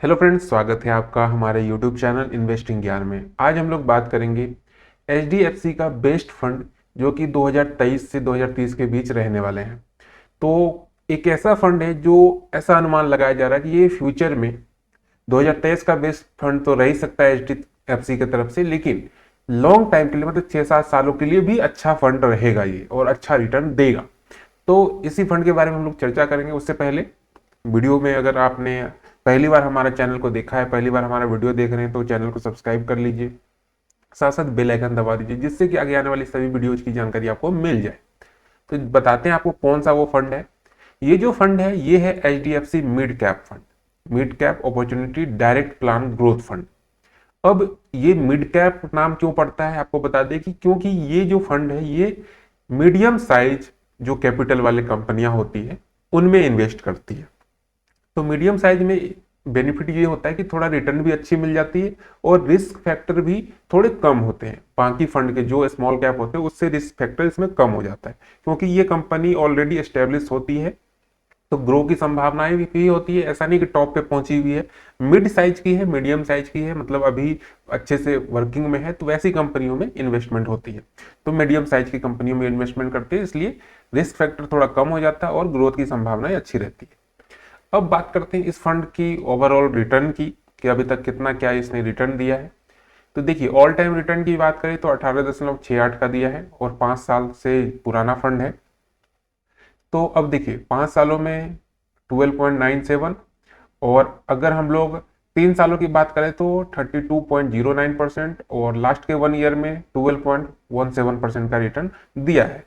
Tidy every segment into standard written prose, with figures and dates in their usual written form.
Hello friends, स्वागत है आपका हमारे यूट्यूब चैनल इन्वेस्टिंग ज्ञान में। आज हम लोग बात करेंगे एचडीएफसी का बेस्ट फंड जो कि 2023 से 2030 के बीच रहने वाले हैं। तो एक ऐसा फंड है जो ऐसा अनुमान लगाया जा रहा है कि ये फ्यूचर में 2023 का बेस्ट फंड तो रह ही सकता है एचडीएफसी की तरफ से, लेकिन लॉन्ग टाइम के लिए मतलब 6-7 सालों के लिए भी अच्छा फंड रहेगा ये और अच्छा रिटर्न देगा। तो इसी फंड के बारे में हम लोग चर्चा करेंगे। उससे पहले वीडियो में अगर आपने पहली बार हमारे चैनल को देखा है, पहली बार हमारा वीडियो देख रहे हैं, तो चैनल को सब्सक्राइब कर लीजिए, साथ साथ बेल आइकन दबा दीजिए जिससे कि आगे आने वाली सभी वीडियोज की जानकारी आपको मिल जाए। तो बताते हैं आपको कौन सा वो फंड है। ये जो फंड है ये है H D F C mid cap fund, mid cap opportunity direct plan growth fund. अब ये मिड कैप नाम क्यों पड़ता है आपको बता दें कि क्योंकि ये जो फंड है ये मीडियम साइज जो कैपिटल वाले कंपनियां होती है उनमें इन्वेस्ट करती है। तो मीडियम साइज में बेनिफिट ये होता है कि थोड़ा रिटर्न भी अच्छी मिल जाती है और रिस्क फैक्टर भी थोड़े कम होते हैं। बाकी फंड के जो स्मॉल कैप होते हैं उससे रिस्क फैक्टर इसमें कम हो जाता है, क्योंकि ये कंपनी ऑलरेडी एस्टेब्लिश होती है तो ग्रो की संभावनाएं भी होती है। ऐसा नहीं कि टॉप पे पहुंची हुई है, मिड साइज की है, मीडियम साइज की है, मतलब अभी अच्छे से वर्किंग में है, तो वैसी कंपनियों में इन्वेस्टमेंट होती है। तो मीडियम साइज की कंपनियों में इन्वेस्टमेंट करते हैं, इसलिए रिस्क फैक्टर थोड़ा कम हो जाता है और ग्रोथ की संभावनाएं अच्छी रहती है। अब बात करते हैं इस फंड की ओवरऑल रिटर्न की कि अभी तक कितना क्या इसने रिटर्न दिया है। तो देखिए, ऑल टाइम रिटर्न की बात करें तो 18.68 का दिया है और 5 साल से पुराना फंड है। तो अब देखिए 5 सालों में 12.97, और अगर हम लोग 3 सालों की बात करें तो 32.09% और लास्ट के 1 ईयर में 12.17% का रिटर्न दिया है।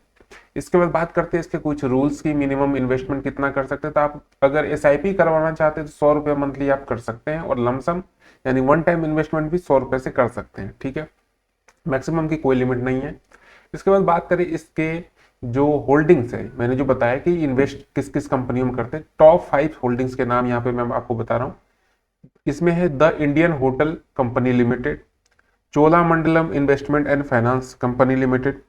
इसके बाद बात करते हैं इसके कुछ रूल्स की। मिनिमम इन्वेस्टमेंट कितना कर सकते हैं, तो आप अगर एसआईपी करवाना चाहते हैं तो 100 रुपये मंथली आप कर सकते हैं, और लमसम यानी वन टाइम इन्वेस्टमेंट भी 100 रुपये से कर सकते हैं। ठीक है, मैक्सिमम की कोई लिमिट नहीं है। इसके बाद बात करें इसके जो होल्डिंग्स है, मैंने जो बताया कि इन्वेस्ट किस किस कंपनियों में करते हैं, टॉप 5 होल्डिंग्स के नाम यहाँ पे मैं आपको बता रहा हूँ। इसमें है the Indian hotel company limited, Cholamandalam investment and finance company limited,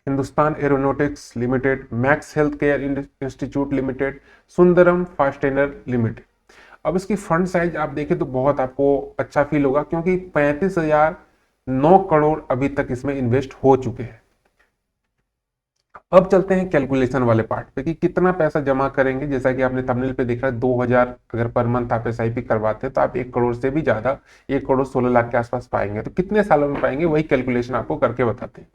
Hindustan aeronautics limited, Max health care institute limited, Sundaram fastener limited. अब इसकी फंड साइज आप देखें तो बहुत आपको अच्छा फील होगा, क्योंकि 35,009 करोड़ अभी तक इसमें इन्वेस्ट हो चुके हैं। अब चलते हैं कैलकुलेशन वाले पार्ट पे कि कितना पैसा जमा करेंगे। जैसा कि आपने थंबनेल पे देखा है, 2,000 अगर पर मंथ आप एसआईपी करवाते हैं तो आप 1 करोड़ से भी ज्यादा, 1 करोड़ 16 लाख के आसपास पाएंगे। तो कितने सालों में पाएंगे वही कैलकुलेशन आपको करके बताते हैं।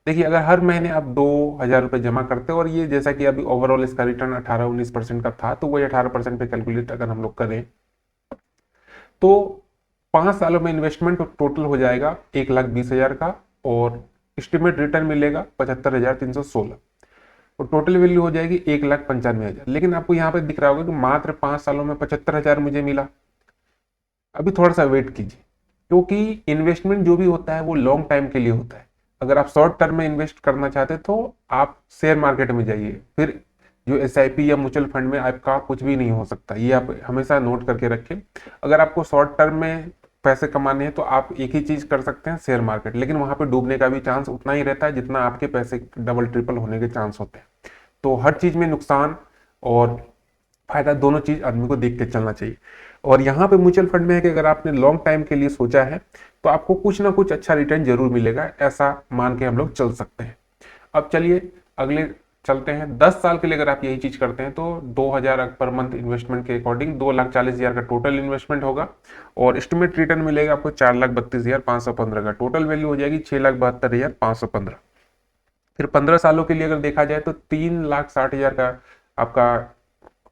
देखिए, अगर हर महीने आप 2,000 रुपये जमा करते हैं और ये जैसा कि अभी ओवरऑल इसका रिटर्न 18-19% का था, तो वही 18% पे कैलकुलेट अगर हम लोग करें तो 5 सालों में इन्वेस्टमेंट टोटल हो जाएगा 1,20,000 का, और एस्टिमेट रिटर्न मिलेगा 75,316, और टोटल वैल्यू हो जाएगी 1,95,000। लेकिन आपको यहाँ पे दिख रहा होगा कि मात्र 5 सालों में 75,000 मुझे मिला। अभी थोड़ा सा वेट कीजिए, क्योंकि इन्वेस्टमेंट जो भी होता है वो लॉन्ग टाइम के लिए होता है। अगर आप शॉर्ट टर्म में इन्वेस्ट करना चाहते हैं तो आप शेयर मार्केट में जाइए, फिर जो एसआईपी या म्यूचुअल फंड में आपका कुछ भी नहीं हो सकता, ये आप हमेशा नोट करके रखें। अगर आपको शॉर्ट टर्म में पैसे कमाने हैं तो आप एक ही चीज कर सकते हैं, शेयर मार्केट, लेकिन वहां पे डूबने का भी चांस उतना ही रहता है जितना आपके पैसे डबल ट्रिपल होने के चांस होते हैं। तो हर चीज में नुकसान और फायदा दोनों चीज आदमी को देख के चलना चाहिए। और यहाँ पे म्यूचुअल फंड में है कि अगर आपने लॉन्ग टाइम के लिए सोचा है तो आपको कुछ ना कुछ अच्छा रिटर्न जरूर मिलेगा, ऐसा मान के हम लोग चल सकते हैं। अब चलिए अगले चलते हैं। 10 साल के लिए अगर आप यही चीज करते हैं तो 2,000 पर मंथ इन्वेस्टमेंट के अकॉर्डिंग 2,40,000 का टोटल इन्वेस्टमेंट होगा, और एस्टिमेट रिटर्न मिलेगा आपको 4,32,515 का। टोटल वैल्यू हो जाएगी 6,72,515। फिर 15 सालों के लिए अगर देखा जाए तो 3,60,000 का आपका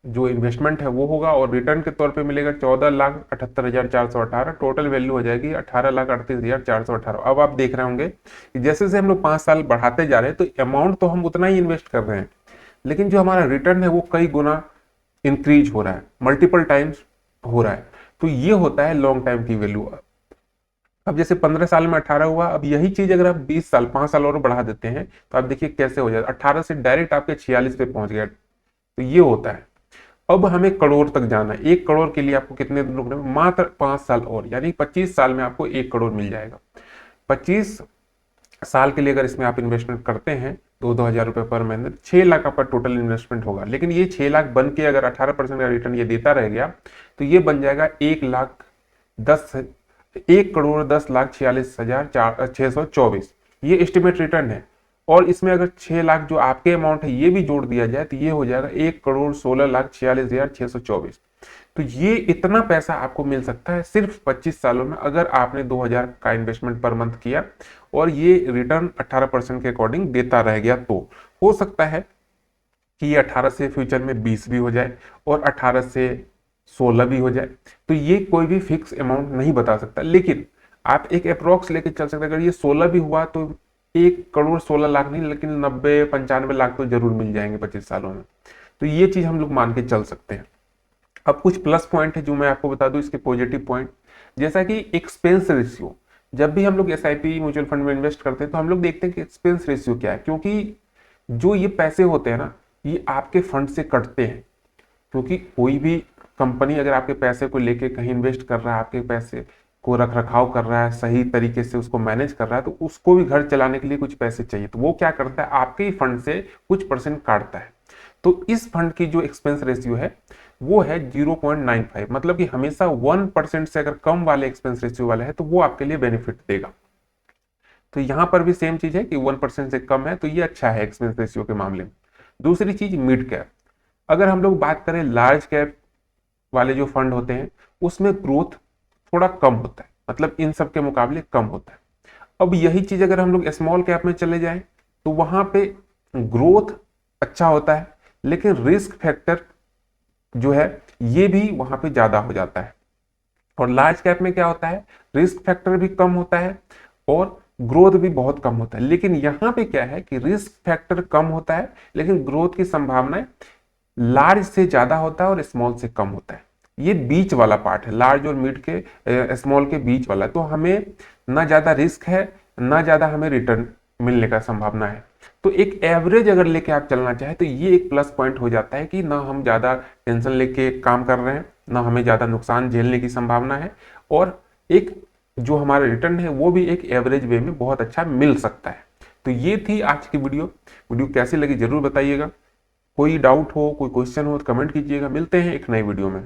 जो इन्वेस्टमेंट है वो होगा, और रिटर्न के तौर पे मिलेगा 14,78,418। टोटल वैल्यू हो जाएगी 18,38,418। अब आप देख रहे होंगे कि जैसे जैसे हम लोग 5 साल बढ़ाते जा रहे हैं तो अमाउंट तो हम उतना ही इन्वेस्ट कर रहे हैं, लेकिन जो हमारा रिटर्न है वो कई गुना इंक्रीज हो रहा है, मल्टीपल टाइम्स हो रहा है। तो ये होता है लॉन्ग टाइम की वैल्यू। अब जैसे 15 साल में 18 हुआ, अब यही चीज अगर आप 20 साल 5 साल और बढ़ा देते हैं तो आप देखिए कैसे हो जाए, 18 से डायरेक्ट आपके 46 पे पहुंच गया। तो ये होता है। अब हमें करोड़ तक जाना है। 1 करोड़ के लिए आपको कितने दिन रुकना है? मात्र 5 साल और, यानी 25 साल में आपको 1 करोड़ मिल जाएगा। 25 साल के लिए अगर इसमें आप इन्वेस्टमेंट करते हैं दो हजार रुपये पर महीने, 6 लाख आपका टोटल इन्वेस्टमेंट होगा। लेकिन ये 6 लाख बन के अगर 18% का रिटर्न ये देता रह गया तो ये बन जाएगा 1,10,46,46,624। ये एस्टिमेट रिटर्न है। और इसमें अगर 6 लाख जो आपके अमाउंट है ये भी जोड़ दिया जाए तो ये हो जाएगा 1,16,46,624। तो ये इतना पैसा आपको मिल सकता है सिर्फ 25 सालों में, अगर आपने 2000 का इन्वेस्टमेंट पर मंथ किया और ये रिटर्न 18% के अकॉर्डिंग देता रह गया। तो हो सकता है कि ये 18 से फ्यूचर में 20 भी हो जाए और 18 से 16 भी हो जाए। तो ये कोई भी फिक्स अमाउंट नहीं बता सकता, लेकिन आप एक अप्रोक्स लेके चल सकते हैं। अगर ये 16 भी हुआ तो 1,16,00,000 नहीं, लेकिन 90-95 लाख तो जरूर मिल जाएंगे 25 सालों में। तो ये चीज हम लोग मान के चल सकते हैं। अब कुछ प्लस पॉइंट है जो मैं आपको बता दूं इसके पॉजिटिव पॉइंट, जैसा कि एक्सपेंस रेशियो। जब भी हम लोग एसआईपी म्यूचुअल फंड में इन्वेस्ट करते हैं तो हम लोग देखते हैं कि एक्सपेंस रेशियो क्या है, क्योंकि जो ये पैसे होते हैं ना ये आपके फंड से कटते हैं। क्योंकि कोई भी कंपनी अगर आपके पैसे को लेके कहीं इन्वेस्ट कर रहा है, आपके पैसे को रख रखाव कर रहा है, सही तरीके से उसको मैनेज कर रहा है, तो उसको भी घर चलाने के लिए कुछ पैसे चाहिए। तो वो क्या करता है, आपके ही फंड से कुछ परसेंट काटता है। तो इस फंड की जो एक्सपेंस रेशियो है वो है 0.95, मतलब कि हमेशा 1% से अगर कम वाले एक्सपेंस रेशियो वाला है तो वो आपके लिए बेनिफिट देगा। तो यहां पर भी सेम चीज है कि 1% से कम है तो ये अच्छा है एक्सपेंस रेशियो के मामले में। दूसरी चीज मिड कैप। अगर हम लोग बात करें लार्ज कैप वाले जो फंड होते हैं उसमें ग्रोथ थोड़ा कम होता है, मतलब इन सब के मुकाबले कम होता है। अब यही चीज अगर हम लोग स्मॉल कैप में चले जाएं तो वहां पे ग्रोथ अच्छा होता है, लेकिन रिस्क फैक्टर जो है ये भी वहां पे ज्यादा हो जाता है। और लार्ज कैप में क्या होता है, रिस्क फैक्टर भी कम होता है और ग्रोथ भी बहुत कम होता है। लेकिन यहाँ पे क्या है कि रिस्क फैक्टर कम होता है लेकिन ग्रोथ की संभावनाएं लार्ज से ज्यादा होता है और स्मॉल से कम होता है। ये बीच वाला पार्ट है, लार्ज और मिड के स्मॉल के बीच वाला। तो हमें ना ज्यादा रिस्क है ना ज्यादा हमें रिटर्न मिलने का संभावना है। तो एक एवरेज अगर लेके आप चलना चाहें तो ये एक प्लस पॉइंट हो जाता है कि ना हम ज्यादा टेंशन लेके काम कर रहे हैं, ना हमें ज्यादा नुकसान झेलने की संभावना है, और एक जो हमारा रिटर्न है वो भी एक एवरेज वे में बहुत अच्छा मिल सकता है। तो ये थी आज की वीडियो कैसी लगी जरूर बताइएगा। कोई डाउट हो, कोई क्वेश्चन हो तो कमेंट कीजिएगा। मिलते हैं एक नई वीडियो में।